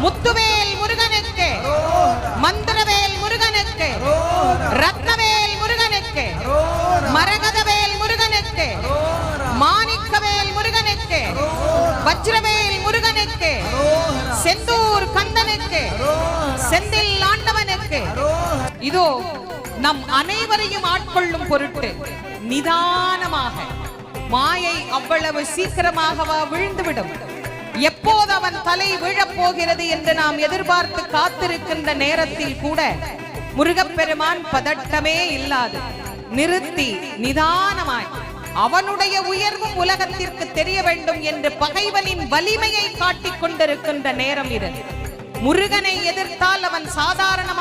முத்துவேல் முருகனுக்கு, மந்திரவேல் முருகனுக்கு, ரத்னவேல் முருகனுக்கு, மரகதவேல் முருகனுக்கு, மாணிக்கவேல் முருகனுக்கு, வஜ்ரவேல் முருகனுக்கு, செந்தூர் கந்தனுக்கு, செந்தில் ஆண்டவனுக்கு. இதோ நம் அனைவரையும் ஆட்கொள்ளும் பொருட்டு நிதானமாக, மாயை அவ்வளவு சீக்கிரமாகவா விழுந்துவிடும்? எப்போது அவன் தலை விழப் போகிறது என்று நாம் எதிர்பார்த்து காத்திருக்கின்ற நேரத்தில் கூட முருகப்பெருமான் பதட்டமே இல்லாது நிறுத்தி நிதானமாய் அவனுடைய உயர்வும் உலகத்திற்கு தெரிய வேண்டும் என்று பகைவனின் வலிமையை காட்டிக் கொண்டிருக்கின்ற நேரம் இது. முருகனை எதிர்த்தால் அவன் சாதாரணமாக